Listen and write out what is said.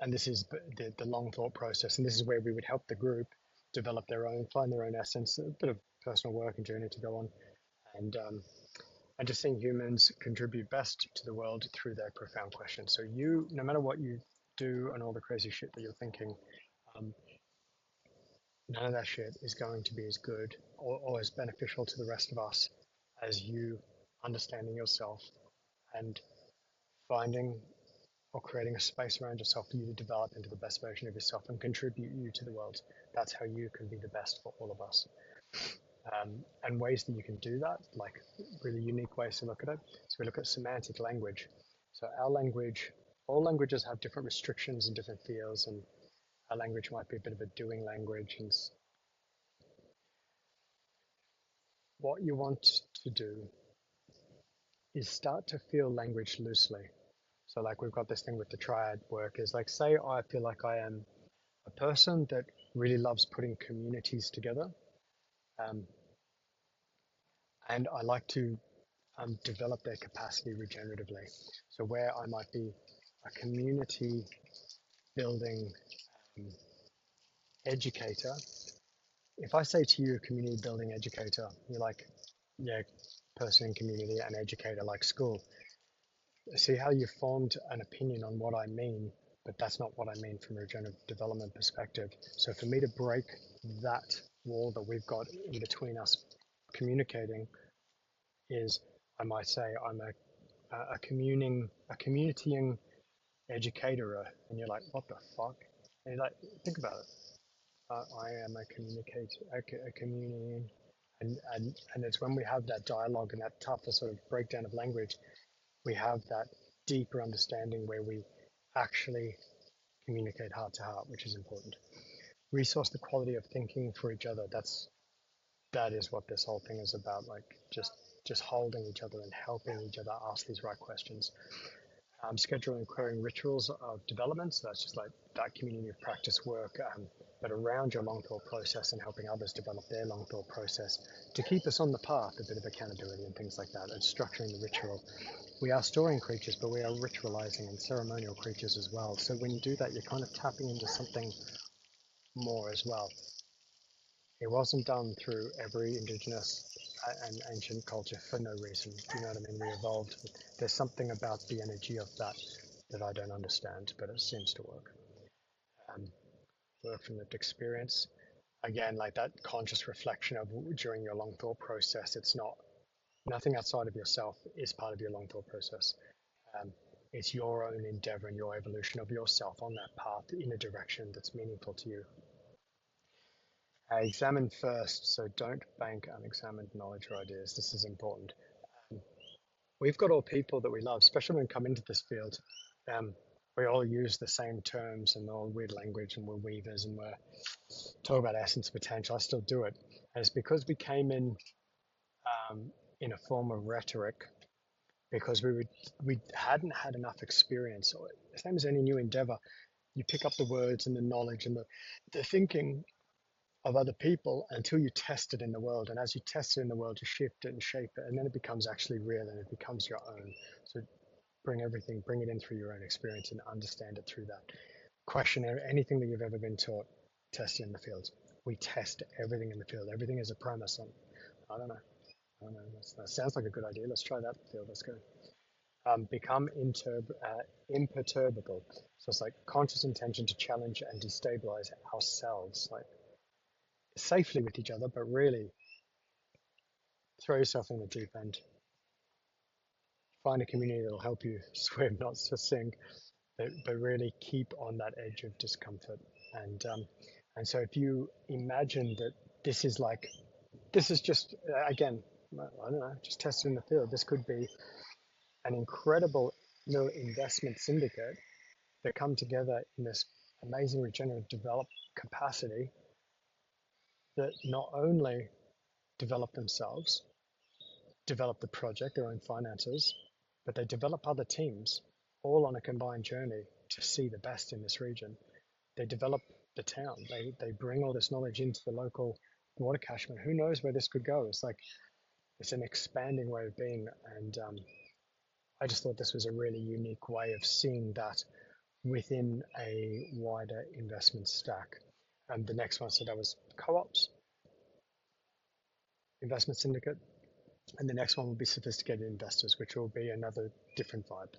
and this is the long thought process, and this is where we would help the group develop their own, find their own essence, a bit of personal work and journey to go on, and just seeing humans contribute best to the world through their profound questions. So you, no matter what you do and all the crazy shit that you're thinking, um, none of that shit is going to be as good or as beneficial to the rest of us as you understanding yourself and finding or creating a space around yourself for you to develop into the best version of yourself and contribute you to the world. That's how you can be the best for all of us. And ways that you can do that, like really unique ways to look at it. So we look at semantic language. So our language, all languages have different restrictions and different feels, and our language might be a bit of a doing language. And what you want to do is start to feel language loosely. So like we've got this thing with the triad work is like, say I feel like I am a person that really loves putting communities together. And I like to develop their capacity regeneratively. So where I might be a community building um, educator, if I say to you community building educator, you're like, yeah, person in community and educator like school. See how you formed an opinion on what I mean, but that's not what I mean from a regenerative development perspective. So for me to break that wall that we've got in between us communicating is, I might say I'm a communitying educator, and you're like, what the fuck? And you're like, think about it. I am a communicator, a communion, and it's when we have that dialogue and that tougher sort of breakdown of language, we have that deeper understanding where we actually communicate heart to heart, which is important. Resource the quality of thinking for each other. That is what this whole thing is about. Like just holding each other and helping each other ask these right questions. Scheduling and recurring rituals of development. So that's just like that community of practice work, but around your long thought process and helping others develop their long thought process to keep us on the path, a bit of accountability and things like that, and structuring the ritual. We are storing creatures, but we are ritualizing and ceremonial creatures as well. So when you do that, you're kind of tapping into something more as well. It wasn't done through every indigenous and ancient culture for no reason. Do you know what I mean? We evolved. There's something about the energy of that that I don't understand, but it seems to work. Work from lived experience. Again, like that conscious reflection of during your long thought process, it's not, nothing outside of yourself is part of your long thought process. It's your own endeavor and your evolution of yourself on that path in a direction that's meaningful to you. Examine first, so don't bank unexamined knowledge or ideas. This is important. We've got all people that we love, especially when we come into this field. We all use the same terms and all weird language, and we're weavers and we're talking about essence potential. I still do it. And it's because we came in a form of rhetoric because we hadn't had enough experience. Same as any new endeavor, you pick up the words and the knowledge and the thinking of other people until you test it in the world. And as you test it in the world, you shift it and shape it, and then it becomes actually real and it becomes your own. So bring it in through your own experience and understand it through that. Question anything that you've ever been taught, test it in the field. We test everything in the field. Everything is a premise on, I don't know. That sounds like a good idea. Let's try that in the field. Let's go. Become imperturbable. So it's like conscious intention to challenge and destabilize ourselves, like safely with each other, but really throw yourself in the deep end. Find a community that'll help you swim, not to sink, but really keep on that edge of discomfort. And so if you imagine that this is just, again, I don't know, just test it in the field. This could be an incredible little investment syndicate that come together in this amazing regenerative develop capacity that not only develop themselves, develop the project, their own finances, but they develop other teams all on a combined journey to see the best in this region. They develop the town. They bring all this knowledge into the local water catchment. Who knows where this could go? It's an expanding way of being. And I just thought this was a really unique way of seeing that within a wider investment stack. And the next one, so that was co-ops, investment syndicate, and the next one will be sophisticated investors, which will be another different vibe.